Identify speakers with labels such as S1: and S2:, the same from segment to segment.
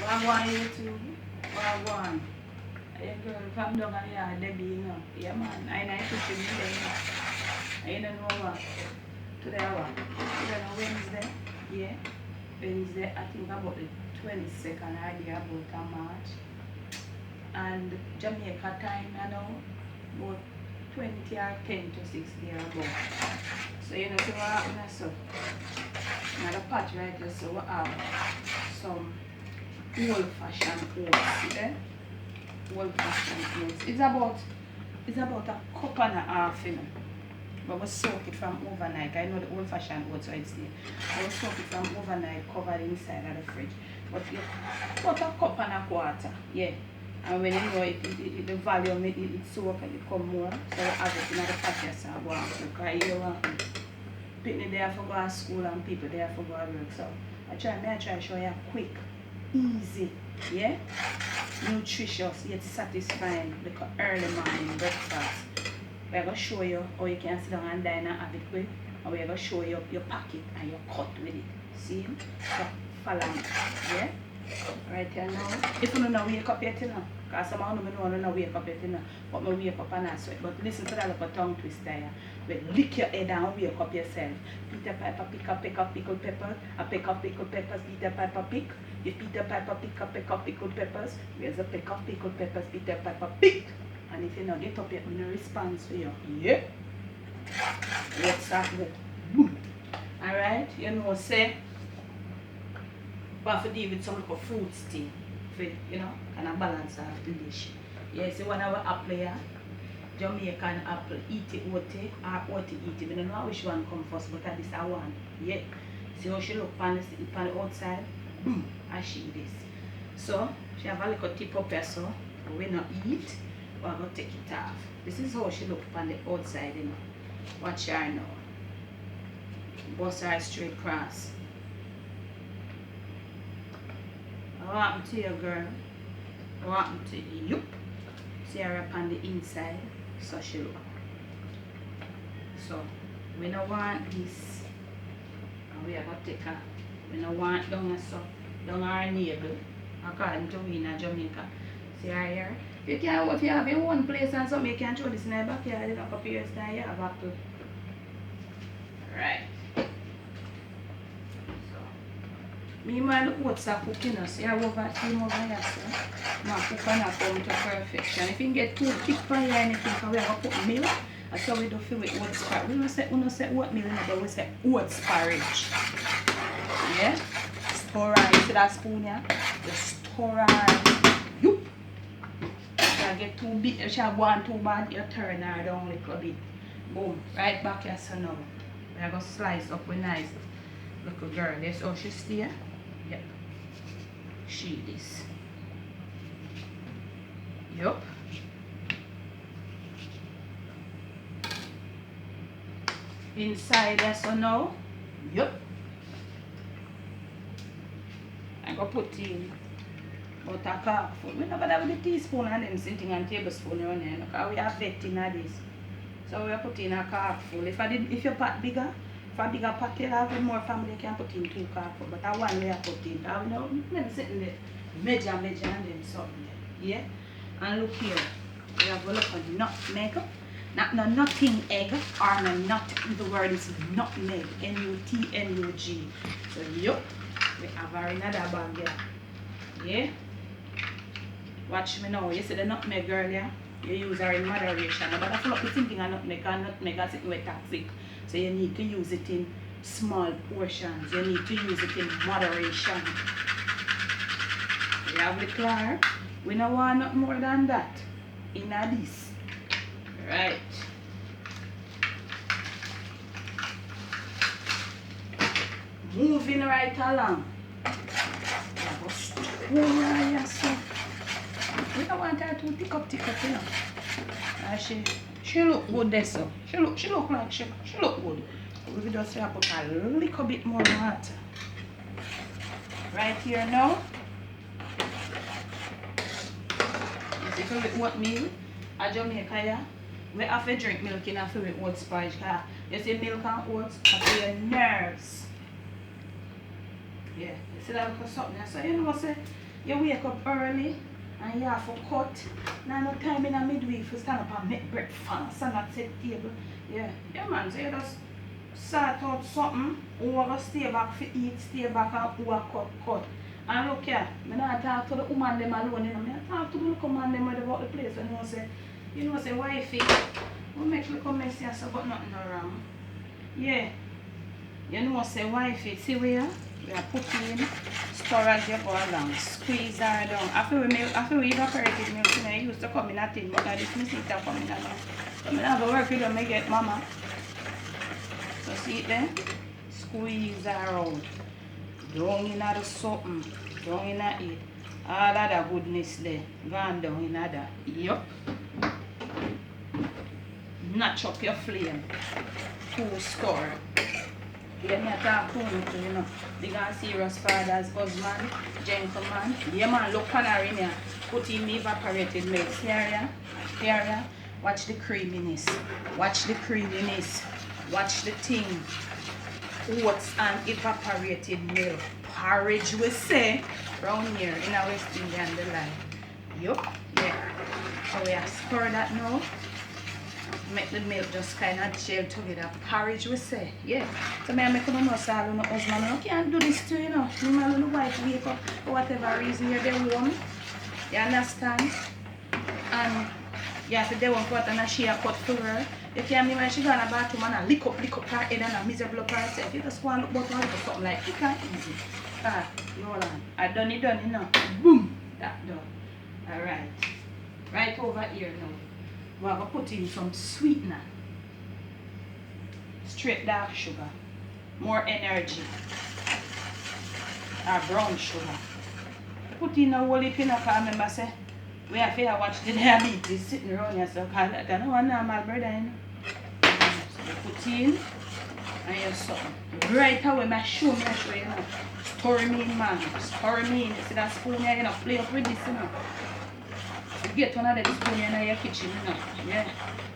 S1: Wagwan YouTube. Wagwan. A girl from down here, Debbie, you know. Yeah, man. I know to me there, you know. I don't know what. Today, what? Today, Wednesday. Yeah. Wednesday, I think about the 22nd idea about March. And Jamaica time, you know, about 20 or 10 to 6 there about. So, you know, so what happened so? Now the patch right there, so we have some old-fashioned oats, see old-fashioned oats. It's about a cup and a half, you know. But we soak it from overnight. I know the old-fashioned oats right there. I will soak it from overnight, covered inside of the fridge. But you put a cup and a quarter, yeah. And when you know the volume, it soak and it come more. So you have it in the pot so I go and cook. Because you want people there for go to school and people there for go to work. So I try to show you quick, easy, yeah, nutritious yet satisfying because early morning breakfast. We're going to show you how you can sit down and dine and have it quick. And we're going to show you your packet and your cut with it. See? So follow me. Yeah? Right here now. If you don't wake up yet, you know. Because some of you don't wake up yet, you know. But I wake up and I sweat. But listen to that little tongue twister here. But lick your head and wake up yourself. Peter Piper pick up pickled peppers. I pick up pickled peppers. Peter Piper pick. If Peter Piper pick up pickled peppers, where's the pick up pickled peppers? Peter Piper pick. And if you not get up yet, I'm going to respond to you. Yeah. Let's start with boom. Alright, you know, say, we have to deal with some little fruits thing. For, you know, kind of balance out the dish. Yeah, see, one of our apple here, Jamaican apple, eat it, or eat it. I don't know which one come first, but this I want. Yeah. See how she look on the outside? Boom. And she this. So, she have a little tip up here, so we not eat. We're going to take it off. This is how she look on the outside, you know. Watch her now. Bust her straight across. What happened to you, girl? What happened to you? Yup. See her up on the inside. So she look. So, we don't want this. And we are going to take her. We don't want down our navel. According to we in Jamaica. See her here? You can, if you have in one place and something, you can throw this in the backyard in a couple years time, you have apple. Right. So, meanwhile, the oats are cooking us. You have over 3 more here, so now cook and come to perfection. If you can get too thick for you or anything, because we have to put milk, that's how we do feel with oats porridge. We don't say oatmeal, but we say oats porridge. Yeah? Stir on. You see that spoon here? Just stir on. Yup. Get too big, if she want too bad, you turn her down a little bit. Boom, right back here, so now. We're going to slice up with nice little girl. That's how she stay. Yep. She this. Yup. Inside there, so now. Yup. I'm going to put in about a carful. We never have the teaspoon and them sitting and tablespoon around here because we have vet in this. So we are putting a carful. If your pot bigger, if a bigger pot you have more family, you can put in 2 carful. But that one we are putting. I know them sitting there. Measure and then something there. Yeah? And look here. We have a look at nutmeg. Not no nothing egg or no nut. The word is nutmeg. N-U-T-M-U-G. So yup. We have her in another bag there. Yeah? Watch me now. You see the nutmeg earlier? You use her in moderation. But I feel like you're thinking of nutmeg, and nutmeg is sitting with toxic. So you need to use it in small portions. You need to use it in moderation. We have the flour. We don't want nothing more than that in this. Right. Moving right along. We don't want her to tick up, you know. She look good there, so. She look like she look good. We just have to put a little bit more water. Right here now. You see, with oatmeal, at Jamaica, yeah, we have to drink milk in a with oats porridge. You see, milk and oats are for your nerves. Yeah, you see that because something. So you know, say you wake up early and you have to cut. Now no time in the midweek for stand up and make breakfast and not set table. Yeah, yeah man, so you just sort out something, who will stay back for eat, stay back and who will cut. And look here, I don't talk to the woman them alone, you know. I talk to the little man them about the place and you know say wifey, we make little messy and stuff but nothing wrong. Yeah. You know say wifey, see where we are putting storage you go along, squeeze her down. After we evaporated milk, you know, it used to come in a tin, but I just miss it coming along. So I have to work with them, I get mama. So see it there? Squeeze her out. Down in the something, down in it. All of that goodness there, gone down in that. Yup. Notch up your flame. Full store. Yeah, me talk to you know. Big and serious father's husband, gentleman. Yeah man, look on her in here. Put in the evaporated milk. Here, here. Watch the creaminess. Watch the creaminess. Watch the thing. Oats and evaporated milk. Porridge we say round here in our West Indian delight. Yup, yeah. So we have stir that now. Make the milk just kind of gel together. Porridge we say, yeah. So I make no more salad no husband. I can't do this too, you know. Me and the wife wake up for whatever reason you're there warm. You understand? And you have to do one cut and she a cut for her. You can't when she go in the bathroom and lick up her head and a miserable up herself. You just go and look about her for something like it can't easy. No land. I done it now. Boom! That done. Alright. Right over here now. We're going to put in some sweetener. Straight dark sugar. More energy. Or brown sugar. Put in a whole heap in a car. Remember say, we have to watch the diabetes sitting around here. So that's not one normal brother, you know. So you put in and you something. Right away, I show you know. Stir me in, man. Stir me in. You see that spoon here, you know, play up with this, you know. You get one of them spoon in your kitchen, you know. Yeah.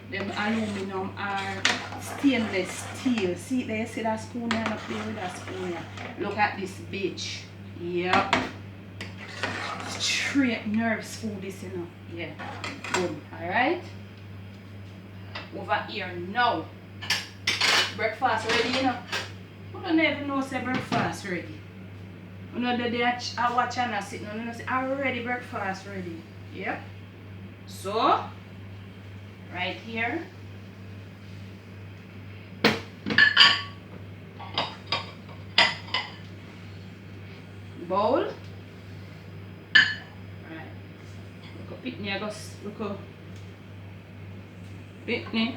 S1: Them aluminum or stainless steel. See there, you see that spoon here, and play with that spoon here. Look at this bitch. Yep. Straight nerves for this, you know. Yeah. Good. Alright. Over here now. Breakfast ready, you know. I don't even know say breakfast ready. You know the day I watch and I sit and I say already breakfast ready. Yep. So right here. Bowl. Right. Look at Pitney, I go look at Pitney.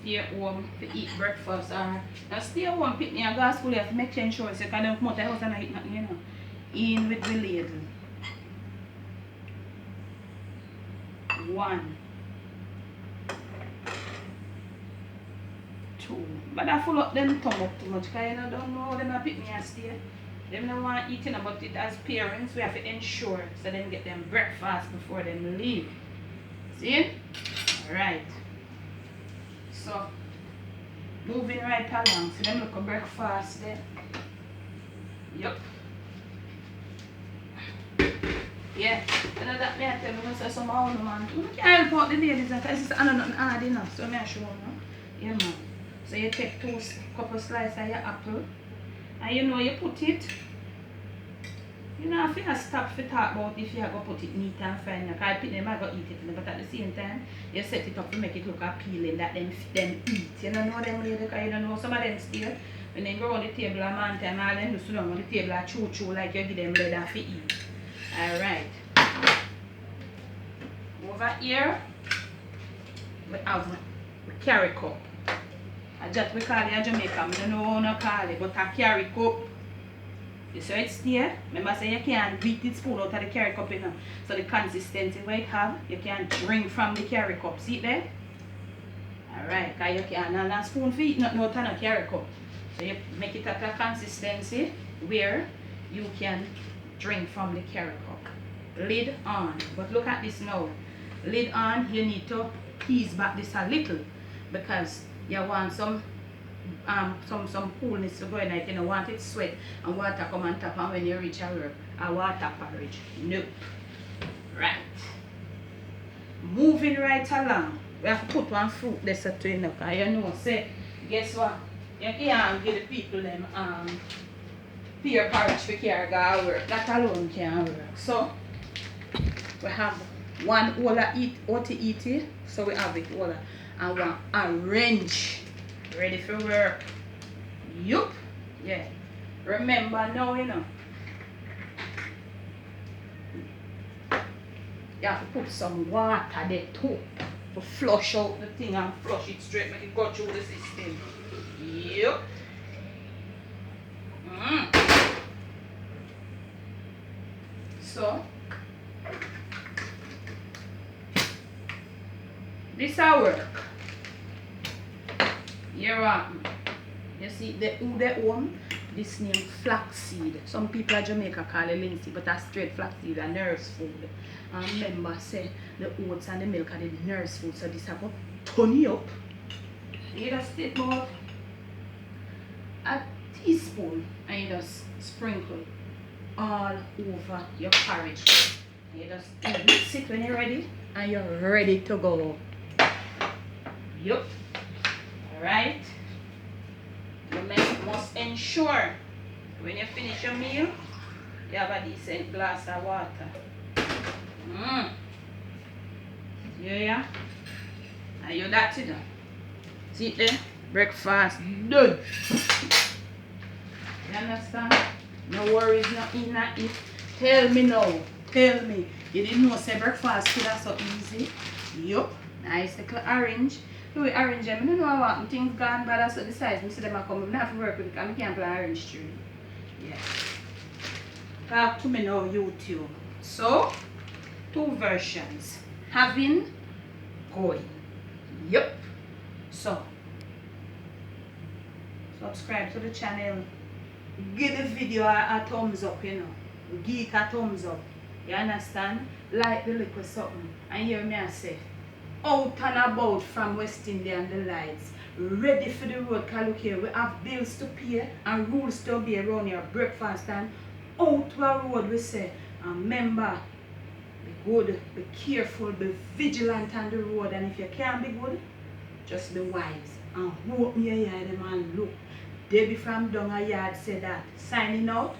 S1: Stay home to eat breakfast or now stay home Pitney and go to school you have to make sure so you can come out the house and not eat nothing, you know. In with the ladle. 1 2. But I full up them tongue up too much because you know, don't know how them a Pitney and stay. Them don't want eating about it as parents we have to ensure so they get them breakfast before they leave. See? Alright. So moving right along. So them look at breakfast there. Yup. Yeah. And that me I tell you say some old man. You can't help out the ladies because it's nothing hard enough. So I show you now. Yeah man. So you take 2 couple slices of your apple. And you know you put it. You know, if you stop to talk about if you go put it neat and fine, because people might go eat it, but at the same time, you set it up to make it look appealing, that them eat. You don't know them lady, because you don't know some of them still, when they go on the table a man time, all them do sit down on the table and chew like you give them leather to eat. Alright. Over here, we have a carry cup. I just we call it a Jamaican, I don't know how to call it, but a carry cup. You see it stay? Remember say you can't beat it spoon out of the carry cup, you know. So the consistency what it have, you can drink from the carry cup. See it there? Alright, because you can't have a spoon for eat nothing out of the carry cup. So you make it at a consistency where you can drink from the carry cup. Lid on. But look at this now. Lid on, you need to ease back this a little because you want some some coolness to go in, like you know, want it sweat and water come on top, and when you reach a work, a water porridge. Nope. Right. Moving right along. We have to put one fruit there so to you know, because you know, say, guess what? You can't give the people them pear porridge for carry go work. That alone can't work. So we have one ola eat, so we have it ola, and one orange ready for work. Yup. Yeah. Remember now, you know, you have to put some water there too to flush out the thing and flush it straight, make it go through the system. Yup. So this our work. Here you see who they own this name flaxseed. Some people at Jamaica call it linseed, but that's straight flaxseed and nurse food. And remember say the oats and the milk are the nurse food, so this have to turn you up. You just take about a teaspoon and you just sprinkle all over your porridge. And you just mix it when you're ready and you're ready to go. Yup. Alright. You must ensure when you finish your meal, you have a decent glass of water. Yeah. And you that's it. See it there? Breakfast done. You understand? No worries, nothing, not it. Tell me now. Tell me. You didn't know say breakfast could have so easy? Yup. Nice little orange. We orange them. I don't know what things gone bad, so the size. I see them come. I have to work with it because I can't play orange tree. Yeah. Talk to me now, YouTube. So, 2 versions. Having, going. Yup. So, subscribe to the channel. Give the video a thumbs up, you know. Give it a thumbs up. You understand? Like the little something. And hear me I say, out and about from West India and the lights. Ready for the road, because look here, we have bills to pay and rules to obey around here. Breakfast and out to a road we say. And remember, be good, be careful, be vigilant on the road. And if you can't be good, just be wise. And open your eye and look. Debbie from down a yard said that. Signing out.